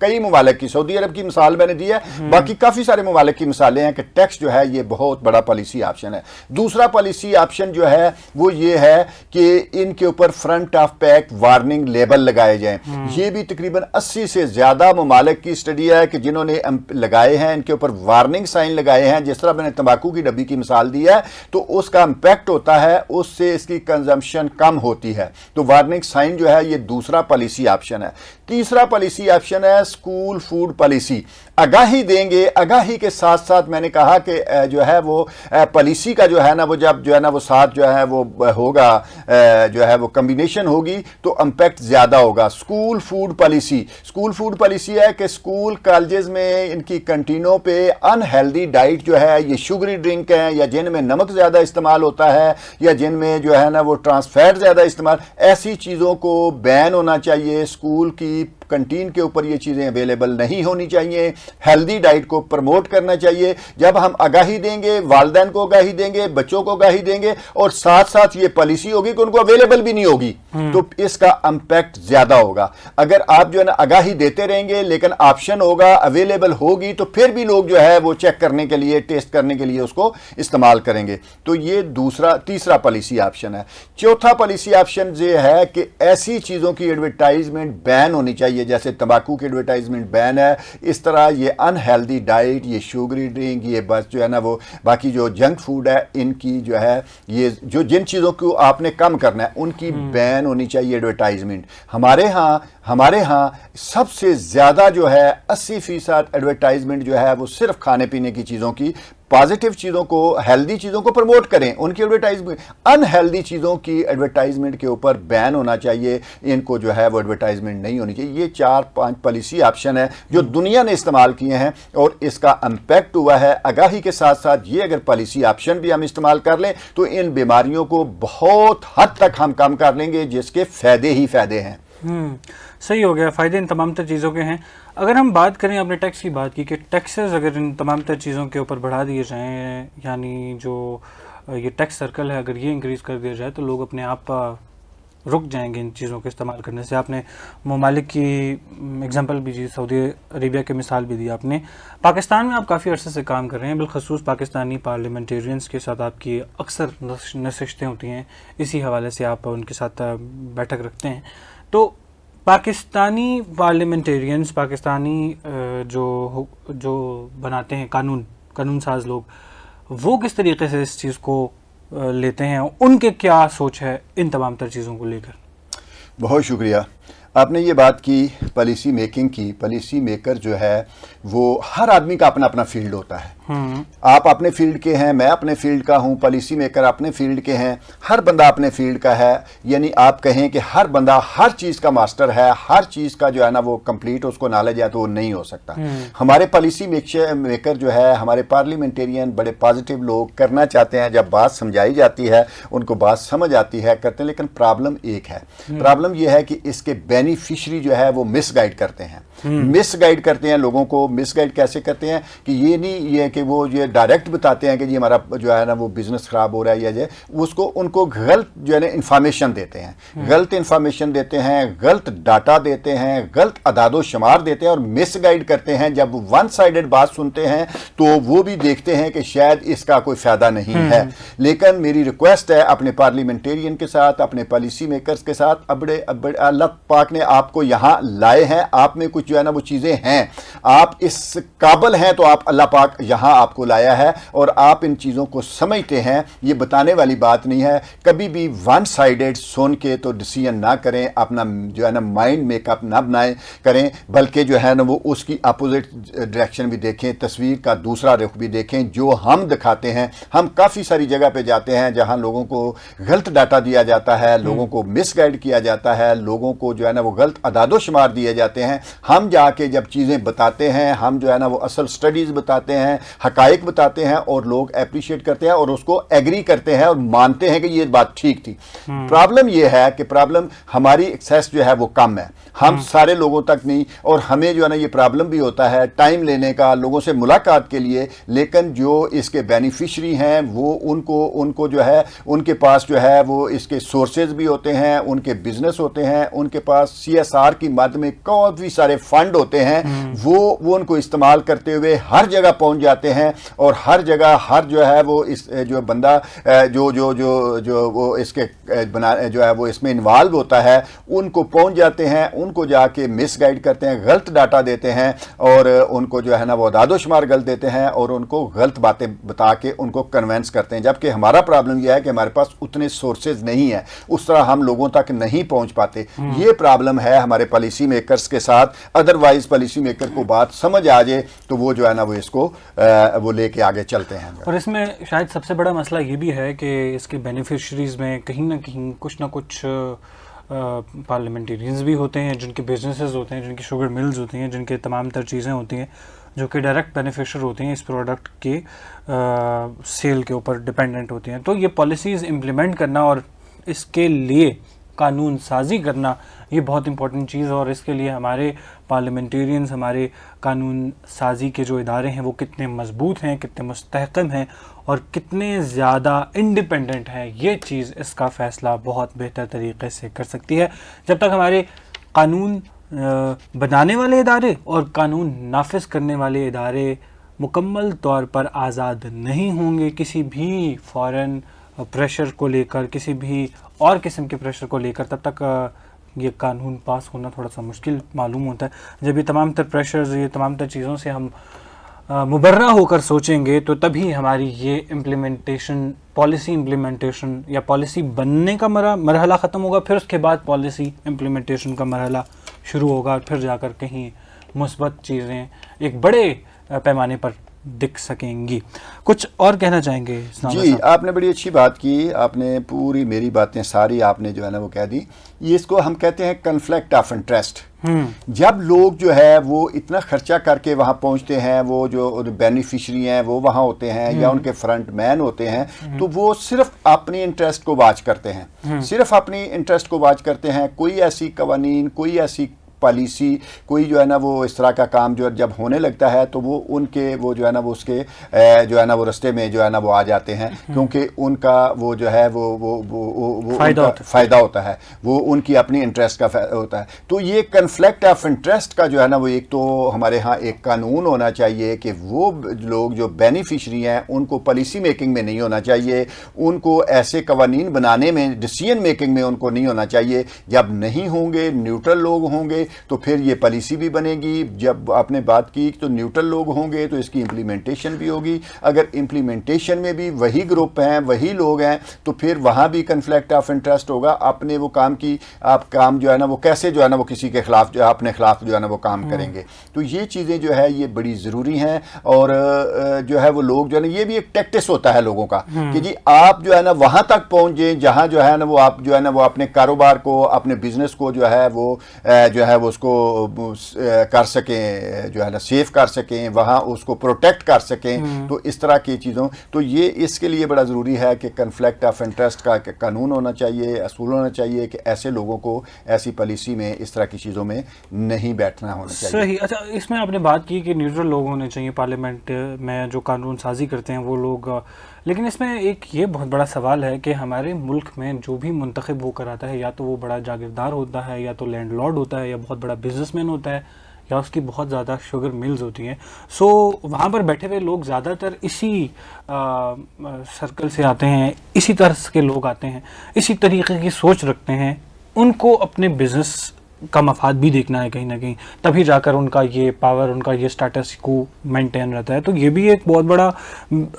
کئی ممالک کی, سعودی عرب کی مثال میں نے دی ہے, باقی کافی سارے ممالک کی مثالیں ہیں کہ ٹیکس جو ہے یہ بہت بڑا پالیسی آپشن ہے. دوسرا پالیسی آپشن جو ہے وہ یہ ہے کہ ان کے اوپر front of pack warning label لگائے جائیں. یہ بھی تقریباً 80 سے زیادہ ممالک کی اسٹڈی ہے کہ جنہوں نے لگائے ہیں, ان کے اوپر وارننگ سائن لگائے ہیں. جس طرح میں نے تمباکو کی ڈبی کی مثال دی ہے تو اس کا امپیکٹ ہوتا ہے, اس سے اس کی کنزمپشن کم ہوتی ہے. تو وارننگ سائن جو ہے یہ دوسرا پالیسی آپشن ہے. تیسرا پالیسی آپشن ہے اسکول فوڈ پالیسی. آگاہی دیں گے, آگاہی کے ساتھ ساتھ میں نے کہا کہ جو ہے وہ پالیسی کا جو ہے نا وہ جب جو ہے نا وہ ساتھ جو ہے وہ ہوگا جو ہے وہ کمبینیشن ہوگی تو امپیکٹ زیادہ ہوگا. School food policy, school food policy ہے کہ اسکول کالجز میں ان کی کنٹینوں پہ انہیلدی ڈائٹ جو ہے یہ شوگری ڈرنک ہیں یا جن میں نمک زیادہ استعمال ہوتا ہے یا جن میں جو ہے نا وہ ٹرانس فیٹ زیادہ استعمال, ایسی چیزوں کو بین ہونا چاہیے. اسکول کی کنٹین کے اوپر یہ چیزیں اویلیبل نہیں ہونی چاہیے. ہیلدی ڈائٹ کو پروموٹ کرنا چاہیے. جب ہم آگاہی دیں گے, والدین کو آگاہی دیں گے, بچوں کو آگاہی دیں گے اور ساتھ ساتھ یہ پالیسی ہوگی کہ ان کو اویلیبل بھی نہیں ہوگی تو اس کا امپیکٹ زیادہ ہوگا. اگر آپ جو ہے نا آگاہی دیتے رہیں گے لیکن آپشن ہوگا, اویلیبل ہوگی تو پھر بھی لوگ جو ہے وہ چیک کرنے کے لیے, ٹیسٹ کرنے کے لیے اس کو استعمال کریں گے. تو یہ تیسرا پالیسی آپشن ہے. چوتھا پالیسی آپشن یہ ہے کہ ایسی چیزوں کی ایڈورٹائزمنٹ بین ہونی چاہیے جیسے تمباکو کی ایڈورٹائزمنٹ بین ہے, اس طرح یہ انہیلدی ڈائٹ, یہ شوگری ڈرنک, یہ بس جو ہے نا وہ باقی جو جنک فوڈ ہے ان کی جو ہے یہ جو جن چیزوں کو آپ نے کم کرنا ہے ان کی بین ہونی چاہیے ایڈورٹائزمنٹ. ہمارے ہاں سب سے زیادہ جو ہے 80% ایڈورٹائزمنٹ جو ہے وہ صرف کھانے پینے کی چیزوں کی, پازیٹیو چیزوں کو, ہیلدی چیزوں کو پروموٹ کریں, ان کی ایڈورٹائزمنٹ. انہیلدی چیزوں کی ایڈورٹائزمنٹ کے اوپر بین ہونا چاہیے, ان کو جو ہے وہ ایڈورٹائزمنٹ نہیں ہونی چاہیے. یہ 4-5 پالیسی آپشن ہے جو دنیا نے استعمال کیے ہیں اور اس کا امپیکٹ ہوا ہے. آگاہی کے ساتھ ساتھ یہ اگر پالیسی آپشن بھی ہم استعمال کر لیں تو ان بیماریوں کو بہت حد تک ہم کم کر لیں گے جس کے فائدے ہی فائدے ہیں. صحیح ہو گیا, فائدے ان تمام تر چیزوں کے ہیں. اگر ہم بات کریں, آپ نے ٹیکس کی بات کی کہ ٹیکسز اگر ان تمام تر چیزوں کے اوپر بڑھا دیے جائیں, یعنی جو یہ ٹیکس سرکل ہے اگر یہ انکریز کر دیا جائے تو لوگ اپنے آپ رک جائیں گے ان چیزوں کے استعمال کرنے سے. آپ نے ممالک کی اگزامپل بھی دی, سعودی عربیہ کی مثال بھی دی آپ نے. پاکستان میں آپ کافی عرصے سے کام کر رہے ہیں, بالخصوص پاکستانی پارلیمنٹیرینز کے ساتھ آپ کی اکثر نشستیں ہوتی ہیں, اسی حوالے سے آپ ان کے ساتھ بیٹھک رکھتے ہیں. تو پاکستانی پارلیمنٹیرینز, پاکستانی جو بناتے ہیں قانون ساز لوگ, وہ کس طریقے سے اس چیز کو لیتے ہیں, ان کے کیا سوچ ہے ان تمام تر چیزوں کو لے کر؟ بہت شکریہ. آپ نے یہ بات کی پالیسی میکنگ کی. پالیسی میکر جو ہے وہ ہر آدمی کا اپنا اپنا فیلڈ ہوتا ہے. آپ اپنے فیلڈ کے ہیں, میں اپنے فیلڈ کا ہوں, پالیسی میکر اپنے فیلڈ کے ہیں, ہر بندہ اپنے فیلڈ کا ہے. یعنی آپ کہیں کہ ہر بندہ ہر چیز کا ماسٹر ہے, ہر چیز کا جو ہے نا وہ کمپلیٹ اس کو نالج ہے, تو وہ نہیں ہو سکتا. ہمارے پالیسی میکر جو ہے, ہمارے پارلیمنٹیرین بڑے پازیٹیو لوگ کرنا چاہتے ہیں. جب بات سمجھائی جاتی ہے ان کو بات سمجھ آتی ہے, کرتے ہیں. لیکن پرابلم ایک ہے, پرابلم یہ ہے کہ اس کے بینیفیشری جو ہے وہ مس گائیڈ کرتے ہیں. مس گائیڈ کرتے ہیں لوگوں کو. مس گائیڈ کیسے کرتے ہیں کہ یہ نہیں یہ کہ کہ وہ یہ ڈائریکٹ بتاتے ہیں کہ جی ہمارا جو ہے نا وہ بزنس خراب ہو رہا ہے یا جو اس کو ان کو غلط جو ہے نا انفارمیشن دیتے ہیں، غلط انفارمیشن دیتے ہیں، غلط ڈاٹا دیتے ہیں، غلط اعداد و شمار دیتے ہیں اور مس گائیڈ کرتے ہیں. جب ون سائیڈڈ بات سنتے ہیں تو وہ بھی دیکھتے ہیں کہ شاید اس کا کوئی فائدہ نہیں ہے. لیکن میری ریکویسٹ ہے اپنے پارلیمنٹیرین کے ساتھ، اپنے پالیسی میکرز کے ساتھ، اللہ پاک نے آپ کو یہاں لائے ہیں، آپ میں کچھ جو ہے نا وہ چیزیں ہیں، آپ اس قابل ہیں تو آپ اللہ پاک یہاں آپ کو لایا ہے اور آپ ان چیزوں کو سمجھتے ہیں. یہ بتانے والی بات نہیں ہے. کبھی بھی ون سائیڈڈ سن کے تو ڈیسیژن نہ کریں، اپنا جو ہے نا مائنڈ میک اپ نہ کریں، بلکہ جو ہے نا وہ اس کی اپوزٹ ڈائریکشن بھی دیکھیں، تصویر کا دوسرا رخ بھی دیکھیں جو ہم دکھاتے ہیں. ہم کافی ساری جگہ پہ جاتے ہیں جہاں لوگوں کو غلط ڈاٹا دیا جاتا ہے، لوگوں کو مس گائیڈ کیا جاتا ہے، لوگوں کو جو ہے نا وہ غلط اعداد و شمار دیے جاتے ہیں. ہم جا کے جب چیزیں بتاتے ہیں، ہم جو ہے نا وہ اصل سٹڈیز بتاتے ہیں، حقائق بتاتے ہیں اور لوگ اپریشیٹ کرتے ہیں اور اس کو ایگری کرتے ہیں اور مانتے ہیں کہ یہ بات ٹھیک تھی. پرابلم یہ ہے کہ پرابلم ہماری ایکسیس جو ہے وہ کم ہے، ہم سارے لوگوں تک نہیں، اور ہمیں جو ہے نا یہ پرابلم بھی ہوتا ہے ٹائم لینے کا لوگوں سے ملاقات کے لیے. لیکن جو اس کے بینیفیشری ہیں وہ ان کو جو ہے ان کے پاس جو ہے وہ اس کے سورسز بھی ہوتے ہیں، ان کے بزنس ہوتے ہیں، ان کے پاس CSR کی مد میں کافی سارے فنڈ ہوتے ہیں، وہ ان کو استعمال کرتے ہوئے ہر جگہ پہنچ جاتے ہیں اور ہر جگہ ہر جو ہے وہ اس جو بندہ جو وہ اس کے جو ہے وہ اس میں انوالو ہوتا ہے ان کو پہنچ جاتے ہیں، ان کو جا کے مس گائیڈ کرتے ہیں، غلط ڈاٹا دیتے ہیں اور ان کو جو ہے نا وہ اعداد و شمار غلط دیتے ہیں اور ان کو غلط باتیں بتا کے ان کو کنونس کرتے ہیں. جبکہ ہمارا پرابلم یہ ہے کہ ہمارے پاس اتنے سورسز نہیں ہیں، اس طرح ہم لوگوں تک نہیں پہنچ پاتے. یہ پرابلم ہے ہمارے پالیسی میکرز کے ساتھ. ادروائز پالیسی میکر کو بات سمجھ آ جائے تو وہ جو ہے نا وہ اس کو وہ لے کے آگے چلتے ہیں. اور اس میں شاید سب سے بڑا مسئلہ یہ بھی ہے کہ اس کے بینیفیشریز میں کہیں نہ کچھ پارلیمنٹیرینز بھی ہوتے ہیں جن کے بزنسز ہوتے ہیں، جن کی شوگر ملز ہوتی ہیں، جن کے تمام تر چیزیں ہوتی ہیں جو کہ ڈائریکٹ بینیفیشر ہوتی ہیں، اس پروڈکٹ کے سیل کے اوپر ڈپینڈنٹ ہوتی ہیں. تو یہ پالیسیز امپلیمنٹ کرنا اور اس کے لیے قانون سازی کرنا یہ بہت امپورٹنٹ چیز ہے. اور اس کے لیے ہمارے پارلیمنٹیرینز، ہمارے قانون سازی کے جو ادارے ہیں وہ کتنے مضبوط ہیں، کتنے مستحکم ہیں اور کتنے زیادہ انڈیپینڈنٹ ہیں، یہ چیز اس کا فیصلہ بہت بہتر طریقے سے کر سکتی ہے. جب تک ہمارے قانون بنانے والے ادارے اور قانون نافذ کرنے والے ادارے مکمل طور پر آزاد نہیں ہوں گے کسی بھی فارن پریشر کو لے کر، کسی بھی اور قسم کے پریشر کو لے کر، تب تک یہ قانون پاس ہونا تھوڑا سا مشکل معلوم ہوتا ہے. جب یہ تمام تر پریشرز، یہ تمام تر چیزوں سے ہم مبرہ ہو کر سوچیں گے تو تبھی ہماری یہ پالیسی امپلیمنٹیشن یا پالیسی بننے کا مرحلہ ختم ہوگا، پھر اس کے بعد پالیسی امپلیمنٹیشن کا مرحلہ شروع ہوگا اور پھر جا کر کہیں مثبت چیزیں ایک بڑے پیمانے پر دکھ سکیں گی. کچھ اور کہنا چاہیں گے؟ جی، آپ نے بڑی اچھی بات کی، آپ نے پوری میری باتیں ساری آپ نے جو ہے نا وہ کہہ دی. یہ اس کو ہم کہتے ہیں کنفلکٹ آف انٹرسٹ. جب لوگ جو ہے وہ اتنا خرچہ کر کے وہاں پہنچتے ہیں، وہ جو بینیفیشری ہیں وہ وہاں ہوتے ہیں یا ان کے فرنٹ مین ہوتے ہیں، تو وہ صرف اپنی انٹرسٹ کو واچ کرتے ہیں، صرف اپنی انٹرسٹ کو واچ کرتے ہیں. کوئی ایسی قوانین، کوئی ایسی پالیسی، کوئی جو ہے نا وہ اس طرح کا کام جو جب ہونے لگتا ہے تو وہ ان کے وہ جو ہے نا وہ اس کے جو ہے نا وہ رستے میں جو ہے نا وہ آ جاتے ہیں، کیونکہ ان کا وہ جو ہے وہ فائدہ ہوتا ہے، وہ ان کی اپنی انٹرسٹ کا ہوتا ہے. تو یہ کنفلکٹ آف انٹرسٹ کا جو ہے نا وہ ایک تو ہمارے ہاں ایک قانون ہونا چاہیے کہ وہ لوگ جو بینیفیشری ہیں ان کو پالیسی میکنگ میں نہیں ہونا چاہیے، ان کو ایسے قوانین بنانے میں، ڈیسیژن میکنگ میں ان کو نہیں ہونا چاہیے. جب نہیں ہوں گے، نیوٹرل لوگ ہوں گے تو پھر یہ پالیسی بھی بنے گی. جب آپ نے بات کی تو نیوٹرل لوگ ہوں گے تو اس کی امپلیمنٹیشن بھی ہوگی. اگر امپلیمنٹیشن میں بھی وہی گروپ ہیں، وہی لوگ ہیں، تو پھر وہاں بھی کنفلکٹ آف انٹرسٹ ہوگا. اپنے وہ کام کی آپ کام جو ہے نا وہ کیسے جو ہے نا وہ کسی کے خلاف جو اپنے خلاف جو ہے نا وہ کام کریں گے. تو یہ چیزیں جو ہے یہ بڑی ضروری ہیں. اور جو ہے وہ لوگ جو ہے نا یہ بھی ایک ٹیکٹس ہوتا ہے لوگوں کا کہ جی آپ جو ہے نا وہاں تک پہنچ جائیں جہاں جو ہے نا وہ آپ جو ہے نا وہ اپنے کاروبار کو، اپنے بزنس کو جو ہے وہ اس کو کر سکیں، جو ہے نا سیف کر سکیں، وہاں اس کو پروٹیکٹ کر سکیں. تو اس طرح کی چیزوں تو یہ اس کے لیے بڑا ضروری ہے کہ کنفلکٹ آف انٹرسٹ کا قانون ہونا چاہیے، اصول ہونا چاہیے کہ ایسے لوگوں کو ایسی پالیسی میں اس طرح کی چیزوں میں نہیں بیٹھنا ہونا چاہیے. صحیح. اچھا، اس میں آپ نے بات کی کہ نیوٹرل لوگ ہونے چاہیے پارلیمنٹ میں جو قانون سازی کرتے ہیں وہ لوگ، لیکن اس میں ایک یہ بہت بڑا سوال ہے کہ ہمارے ملک میں جو بھی منتخب ہو کر آتا ہے، یا تو وہ بڑا جاگیردار ہوتا ہے، یا تو لینڈ لارڈ ہوتا ہے، یا بہت بڑا بزنس مین ہوتا ہے، یا اس کی بہت زیادہ شوگر ملز ہوتی ہیں. سو وہاں پر بیٹھے ہوئے لوگ زیادہ تر اسی سرکل سے آتے ہیں، اسی طرح کے لوگ آتے ہیں، اسی طریقے کی سوچ رکھتے ہیں. ان کو اپنے بزنس کا مفاد بھی دیکھنا ہے کہیں نہ کہیں، تبھی جا کر ان کا یہ پاور، ان کا یہ سٹیٹس کو مینٹین رہتا ہے. تو یہ بھی ایک بہت بڑا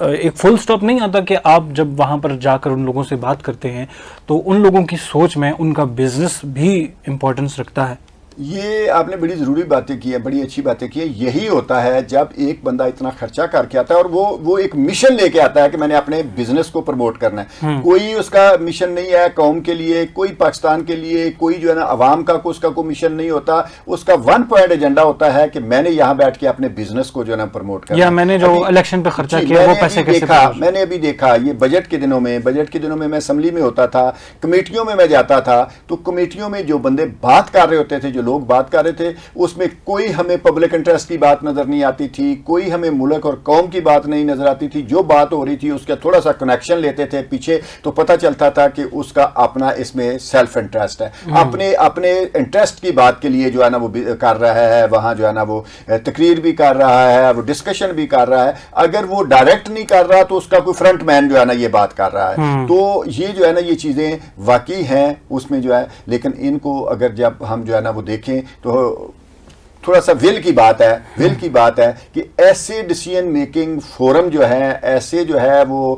ایک فل سٹاپ نہیں آتا کہ آپ جب وہاں پر جا کر ان لوگوں سے بات کرتے ہیں تو ان لوگوں کی سوچ میں ان کا بزنس بھی امپورٹنس رکھتا ہے. یہ آپ نے بڑی ضروری باتیں کی ہیں، بڑی اچھی باتیں کی ہیں. یہی ہوتا ہے جب ایک بندہ اتنا خرچہ کر کے آتا ہے اور وہ ایک مشن لے کے آتا ہے کہ میں نے اپنے بزنس کو پروموٹ کرنا ہے. کوئی اس کا مشن نہیں ہے قوم کے لیے، کوئی پاکستان کے لیے، کوئی جو ہے نا عوام کا اس کا کوئی مشن نہیں ہوتا. اس کا ون پوائنٹ ایجنڈا ہوتا ہے کہ میں نے یہاں بیٹھ کے اپنے بزنس کو جو ہے نا پروموٹ کرنا. یا میں نے جو الیکشن پہ خرچہ کیا وہ پیسے کیسے میں نے ابھی دیکھا یہ بجٹ کے دنوں میں میں اسمبلی میں ہوتا تھا، کمیٹیوں میں جاتا تھا، تو کمیٹیوں میں جو بندے بات کر رہے ہوتے تھے، جو لوگ بات کر رہے تھے، اس میں کوئی ہمیں پبلک انٹرسٹ کی بات نظر نہیں آتی تھی، کوئی ہمیں ملک اور قوم کی بات نہیں نظر آتی تھی. جو بات ہو رہی تھی اس کا تھوڑا سا کنیکشن لیتے تھے پیچھے، تو پتہ چلتا تھا کہ اس کا اپنا اس میں سیلف انٹرسٹ ہے. اپنے انٹرسٹ کی بات کے لیے جو ہے نا وہ کر رہا ہے، وہاں جو ہے نا وہ تقریر بھی کر رہا ہے، وہ ڈسکشن بھی کر رہا ہے. اگر وہ ڈائریکٹ نہیں کر رہا تو اس کا کوئی فرنٹ مین جو ہے نا یہ بات کر رہا ہے. تو یہ جو ہے نا یہ چیزیں واقعی ہیں اس میں جو ہے، لیکن ان کو اگر جب ہم جو ہے نا وہ دیکھیں تو تھوڑا سا ول کی بات ہے کہ ایسے ڈیسیژن میکنگ فورم جو ہے، ایسے جو ہے وہ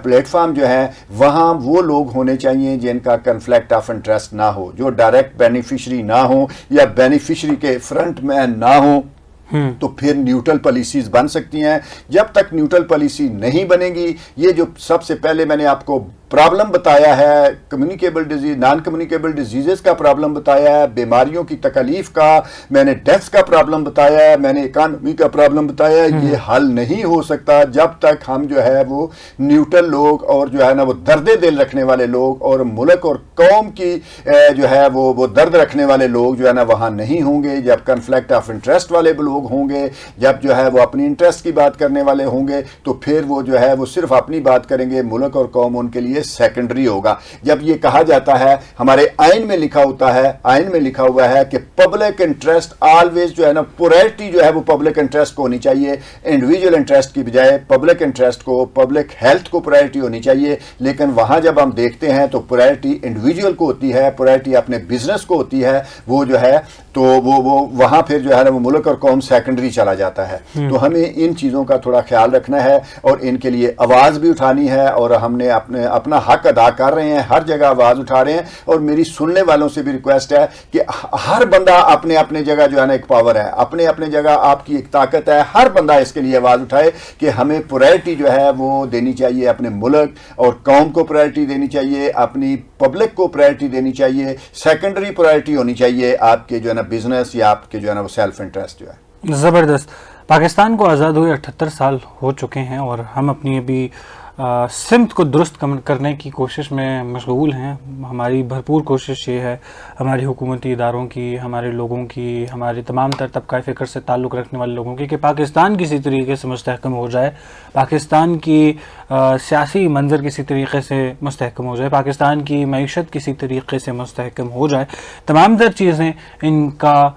پلیٹ فارم جو ہے، وہاں وہ لوگ ہونے چاہیے جن کا کنفلکٹ آف انٹرسٹ نہ ہو، جو ڈائریکٹ بینیفیشری نہ ہوں یا بینیفیشری کے فرنٹ مین نہ ہوں. تو پھر نیوٹرل پالیسیز بن سکتی ہیں. جب تک نیوٹرل پالیسی نہیں بنے گی، یہ جو سب سے پہلے میں نے آپ کو پرابلم بتایا ہے، communicable disease, naan communicable diseases کا پرابلم بتایا ہے، بیماریوں کی تکالیف کا، میں نے ڈیتھس کا پرابلم بتایا ہے، میں نے اکانومی کا پرابلم بتایا ہے. یہ حل نہیں ہو سکتا جب تک ہم جو ہے وہ نیوٹرل لوگ اور جو ہے نا وہ درد دل رکھنے والے لوگ اور ملک اور قوم کی جو ہے وہ درد رکھنے والے لوگ جو ہے نا وہاں نہیں ہوں گے. جب کنفلکٹ آف انٹرسٹ والے لوگ ہوں گے، جب جو ہے وہ اپنی انٹرسٹ کی بات کرنے والے ہوں گے، تو پھر وہ جو ہے وہ صرف اپنی بات کریں گے، ملک اور قوم ان کے لیے سیکنڈری ہوگا. جب یہ کہا جاتا ہے، ہمارے آئین میں لکھا ہوا ہے کہ پبلک انٹرسٹ آلویز جو ہے نا پرائرٹی جو ہے وہ پبلک انٹرسٹ کو ہونی چاہیے، انڈیویجول انٹرسٹ کی بجائے پبلک انٹرسٹ کو، پبلک ہیلتھ کو پرائرٹی ہونی چاہیے. لیکن وہاں جب ہم دیکھتے ہیں تو پرائرٹی انڈیویجول کو ہوتی ہے، پرائرٹی اپنے بزنس کو ہوتی ہے، وہ جو ہے تو وہ وہاں پھر جو ہے نا وہ ملک اور قوم سیکنڈری چلا جاتا ہے. تو ہمیں ان چیزوں کا تھوڑا خیال رکھنا ہے اور ان کے لیے آواز بھی اٹھانی ہے، اور ہم نے اپنا حق ادا کر رہے ہیں، ہر جگہ آواز اٹھا رہے ہیں. اور میری سننے والوں سے بھی ریکویسٹ ہے کہ ہر بندہ اپنے جگہ جو ہے نا ایک پاور ہے، اپنے جگہ آپ کی ایک طاقت ہے. ہر بندہ اس کے لیے آواز اٹھائے کہ ہمیں پرائرٹی جو ہے وہ دینی چاہیے، اپنے ملک اور قوم کو پرائرٹی دینی چاہیے، اپنی پبلک کو پرائرٹی دینی چاہیے. سیکنڈری پرائرٹی ہونی چاہیے آپ کے جو ہے نا بزنس یا آپ کے جو ہے نا وہ سیلف انٹرسٹ جو ہے. زبردست. پاکستان کو آزاد ہوئے 78 سال ہو چکے ہیں اور ہم اپنی ابھی سمت کو درست کرنے کی کوشش میں مشغول ہیں. ہماری بھرپور کوشش یہ ہے، ہماری حکومتی اداروں کی، ہمارے لوگوں کی، ہمارے تمام تر طبقہ فکر سے تعلق رکھنے والے لوگوں کی، کہ پاکستان کسی طریقے سے مستحکم ہو جائے، پاکستان کی سیاسی منظر کسی طریقے سے مستحکم ہو جائے، پاکستان کی معیشت کسی طریقے سے مستحکم ہو جائے. تمام تر چیزیں ان کا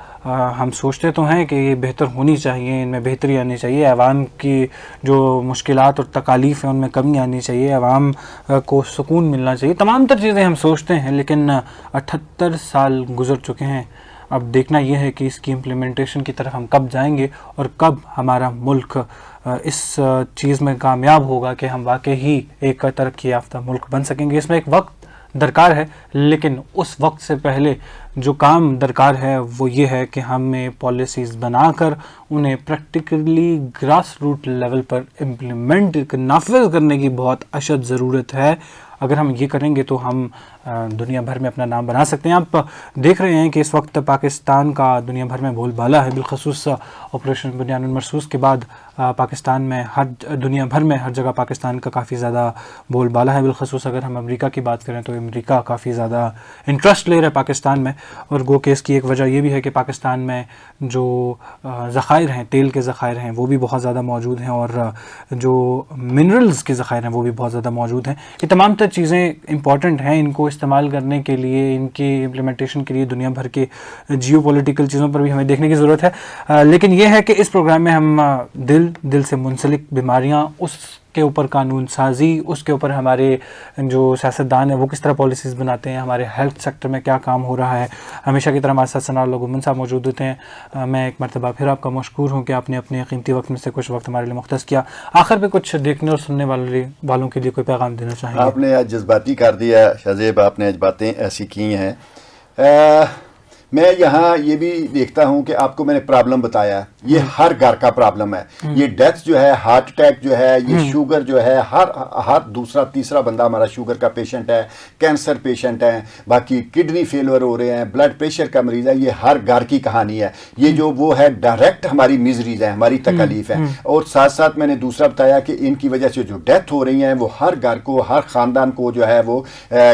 ہم سوچتے تو ہیں کہ یہ بہتر ہونی چاہیے، ان میں بہتری آنی چاہیے، عوام کی جو مشکلات اور تکالیف ہیں ان میں کمی آنی چاہیے، عوام کو سکون ملنا چاہیے. تمام تر چیزیں ہم سوچتے ہیں، لیکن 78 سال گزر چکے ہیں. اب دیکھنا یہ ہے کہ اس کی امپلیمنٹیشن کی طرف ہم کب جائیں گے اور کب ہمارا ملک اس چیز میں کامیاب ہوگا کہ ہم واقعی ایک ترقی یافتہ ملک بن سکیں گے. اس میں ایک وقت درکار ہے، لیکن اس وقت سے پہلے جو کام درکار ہے وہ یہ ہے کہ ہمیں پالیسیز بنا کر انہیں پریکٹیکلی گراس روٹ لیول پر امپلیمنٹ نافذ کرنے کی بہت اشد ضرورت ہے. اگر ہم یہ کریں گے تو ہم دنیا بھر میں اپنا نام بنا سکتے ہیں. آپ دیکھ رہے ہیں کہ اس وقت پاکستان کا دنیا بھر میں بول بالا ہے, بالخصوص آپریشن بنیان المرصوص کے بعد پاکستان میں دنیا بھر میں ہر جگہ پاکستان کا کافی زیادہ بول بالا ہے. بالخصوص اگر ہم امریکہ کی بات کریں تو امریکہ کافی زیادہ انٹرسٹ لے رہا ہے پاکستان میں, اور گو کہ اس کی ایک وجہ یہ بھی ہے کہ پاکستان میں جو ذخائر ہیں, تیل کے ذخائر ہیں, وہ بھی بہت زیادہ موجود ہیں, اور جو منرلز کے ذخائر ہیں وہ بھی بہت زیادہ موجود ہیں. یہ تمام تر چیزیں امپورٹنٹ ہیں, ان کو استعمال کرنے کے لیے, ان کی امپلیمنٹیشن کے لیے دنیا بھر کے جیو پولیٹیکل چیزوں پر بھی ہمیں دیکھنے کی ضرورت ہے. لیکن یہ ہے کہ اس پروگرام میں ہم دل سے منسلک بیماریاں, اس کے اوپر قانون سازی, اس کے اوپر ہمارے جو سیاستدان ہیں وہ کس طرح پالیسیز بناتے ہیں, ہمارے ہیلتھ سیکٹر میں کیا کام ہو رہا ہے. ہمیشہ کی طرح ہمارے ساتھ ثناء اللہ گمن صاحب موجود ہوتے ہیں. میں ایک مرتبہ پھر آپ کا مشکور ہوں کہ آپ نے اپنے قیمتی وقت میں سے کچھ وقت ہمارے لیے مختص کیا. آخر پہ کچھ دیکھنے اور سننے والوں کے لیے کوئی پیغام دینا چاہیں گے؟ آپ نے آج جذباتی کر دیا شاہزیب, آپ نے آج باتیں ایسی کی ہیں. میں یہاں یہ بھی دیکھتا ہوں کہ آپ کو میں نے پرابلم بتایا, یہ ہر گھر کا پرابلم ہے. یہ ڈیتھ جو ہے, ہارٹ اٹیک جو ہے, یہ شوگر جو ہے, ہر دوسرا تیسرا بندہ ہمارا شوگر کا پیشنٹ ہے, کینسر پیشنٹ ہے, باقی کڈنی فیلور ہو رہے ہیں, بلڈ پریشر کا مریض ہے. یہ ہر گھر کی کہانی ہے. یہ جو وہ ہے ڈائریکٹ ہماری میزریز ہے, ہماری تکالیف ہے. اور ساتھ ساتھ میں نے دوسرا بتایا کہ ان کی وجہ سے جو ڈیتھ ہو رہی ہیں وہ ہر گھر کو, ہر خاندان کو جو ہے وہ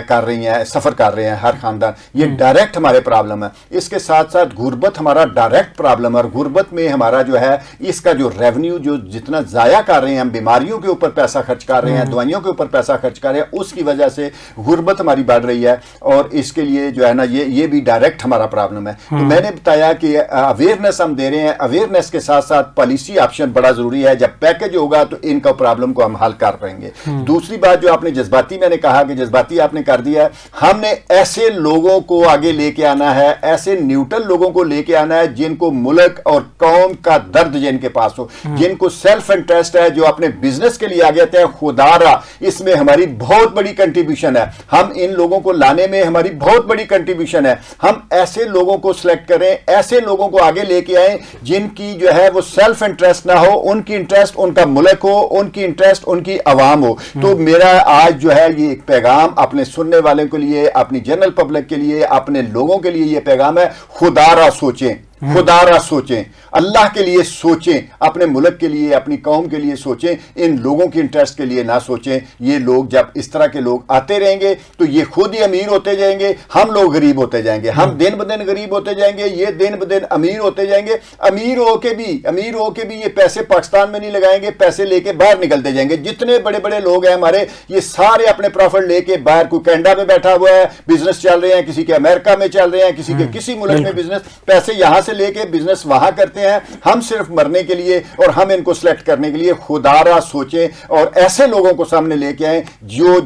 کر رہی ہیں, سفر کر رہے ہیں ہر خاندان. یہ ڈائریکٹ ہمارے پرابلم ہے. اس کے ساتھ ساتھ غربت ہمارا ڈائریکٹ پرابلم ہے, اور غربت میں ہمارا جو ہے اس کا جو ریونیو جو جتنا ضائع کر رہے ہیں, ہم بیماریوں کے اوپر پیسہ خرچ کر رہے ہیں, دوائیوں کے اوپر پیسہ خرچ کر رہے ہیں, اس کی وجہ سے غربت ہماری بڑھ رہی ہے. اور اس کے لیے جو ہے نا یہ بھی ڈائریکٹ ہمارا پرابلم ہے. تو میں نے بتایا کہ اویئرنیس ہم دے رہے ہیں, اویئرنیس کے ساتھ ساتھ پالیسی آپشن بڑا ضروری ہے. جب پیکج ہوگا تو ان کا پرابلم کو ہم حل کر پائیں گے. دوسری بات جو آپ نے جذباتی, میں نے کہا کہ جذباتی آپ نے کر دیا ہے. ہم نے ایسے لوگوں کو آگے لے کے آنا ہے, ایسے نیوٹرل لوگوں کو لے کے آنا ہے جن کو ملک اور قوم کا درد جن کے پاس ہو, جن کو سیلف انٹرسٹ ہے, جو اپنے بزنس کے لیے آگے آتے ہیں. خدا را اس میں ہماری بہت بڑی کنٹریبیوشن ہے. ہم ان لوگوں کو لانے میں ہماری بہت بڑی کنٹریبیوشن ہے. ہم ایسے لوگوں کو سلیکٹ کریں, ایسے لوگوں کو آگے لے کے آئیں جن کی جو ہے وہ سیلف انٹرسٹ نہ ہو, ان کی انٹرسٹ ان کا ملک ہو, ان کی انٹرسٹ ان کی عوام ہو. تو میرا آج جو ہے یہ ایک پیغام اپنے سننے والوں کے لیے, اپنی جنرل پبلک کے لیے, اپنے لوگوں کے لیے یہ پیغام ہے, خدا را سوچیں, خدا را سوچیں, اللہ کے لیے سوچیں, اپنے ملک کے لیے, اپنی قوم کے لیے سوچیں, ان لوگوں کی انٹرسٹ کے لیے نہ سوچیں. یہ لوگ جب اس طرح کے لوگ آتے رہیں گے تو یہ خود ہی امیر ہوتے جائیں گے, ہم لوگ غریب ہوتے جائیں گے. ہم دن بدن غریب ہوتے جائیں گے, یہ دن بدن امیر ہوتے جائیں گے. امیر ہو کے بھی یہ پیسے پاکستان میں نہیں لگائیں گے, پیسے لے کے باہر نکلتے جائیں گے. جتنے بڑے بڑے لوگ ہیں ہمارے, یہ سارے اپنے پروفٹ لے کے باہر, کوئی کینیڈا میں بیٹھا ہوا ہے, بزنس چل رہے ہیں, کسی کے امریکہ میں چل رہے ہیں, کسی کے کسی ملک میں بزنس, پیسے یہاں سے لے کے بزنس وہاں کرتے ہیں. ہم صرف مرنے کے لیے اور ہم ان کو سلیکٹ کرنے کے لیے. خدا را سوچیں اور ایسے لوگوں کو سامنے لے کے آئیں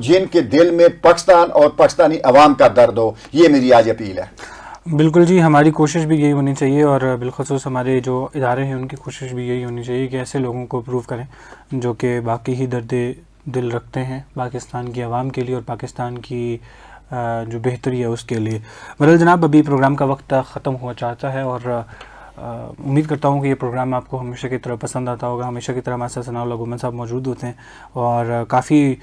جن کے دل میں پاکستان اور پاکستانی عوام کا درد ہو. یہ میری آج اپیل ہے. بالکل جی, ہماری کوشش بھی یہی ہونی چاہیے, اور بالخصوص ہمارے جو ادارے ہیں ان کی کوشش بھی یہی ہونی چاہیے کہ ایسے لوگوں کو اپروو کریں جو کہ باقی ہی درد دل رکھتے ہیں پاکستان کی عوام کے لیے اور پاکستان کی جو بہتری ہے اس کے لیے. بہرحال جناب, ابھی پروگرام کا وقت ختم ہوا چاہتا ہے, اور امید کرتا ہوں کہ یہ پروگرام آپ کو ہمیشہ کی طرح پسند آتا ہوگا. ہمیشہ کی طرح ہمارے ساتھ ثناء اللہ گمن صاحب موجود ہوتے ہیں اور کافی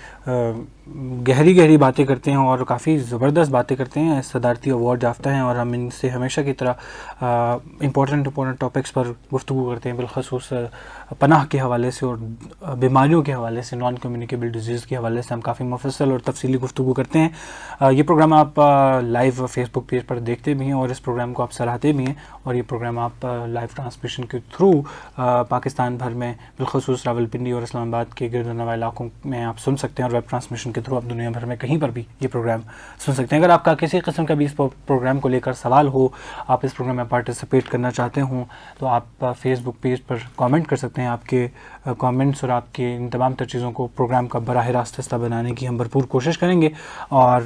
گہری باتیں کرتے ہیں اور کافی زبردست باتیں کرتے ہیں. صدارتی ایوارڈ یافتہ ہیں, اور ہم ان سے ہمیشہ کی طرح امپورٹنٹ ٹاپکس پر گفتگو کرتے ہیں, بالخصوص پناہ کے حوالے سے اور بیماریوں کے حوالے سے, نان کمیونیکیبل ڈیزیز کے حوالے سے ہم کافی مفصل اور تفصیلی گفتگو کرتے ہیں. یہ پروگرام آپ لائیو فیس بک پیج پر دیکھتے بھی ہیں اور اس پروگرام کو آپ سراہتے بھی ہیں, اور یہ پروگرام آپ لائیو ٹرانسمیشن کے تھرو پاکستان بھر میں, بالخصوص راولپنڈی اور اسلام آباد کے گرد و نواح علاقوں میں آپ سن سکتے ہیں, اور ویب ٹرانسمیشن کے تھرو آپ دنیا بھر میں کہیں پر بھی یہ پروگرام سن سکتے ہیں. اگر آپ کا کسی قسم کا بھی اس پروگرام کو لے کر سوال ہو, آپ اس پروگرام میں پارٹیسپیٹ کرنا چاہتے ہوں, تو آپ فیس بک پیج پر کامنٹ کر سکتے ہیں. آپ کے کامنٹس اور آپ کے ان تمام تر چیزوں کو پروگرام کا براہ راست حصہ بنانے کی ہم بھرپور کوشش کریں گے, اور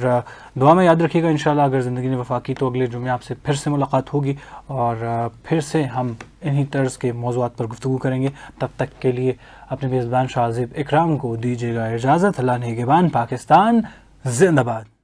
دعا میں یاد رکھیے گا انشاءاللہ اگر زندگی نے وفا کی تو اگلے جمعے آپ سے پھر سے ملاقات ہوگی, اور پھر سے ہم انہی طرز کے موضوعات پر گفتگو کریں گے. تب تک کے لیے اپنے میزبان شاہ زیب اکرام کو دیجیے گا اجازت. اللہ نگہبان. پاکستان زندہ باد.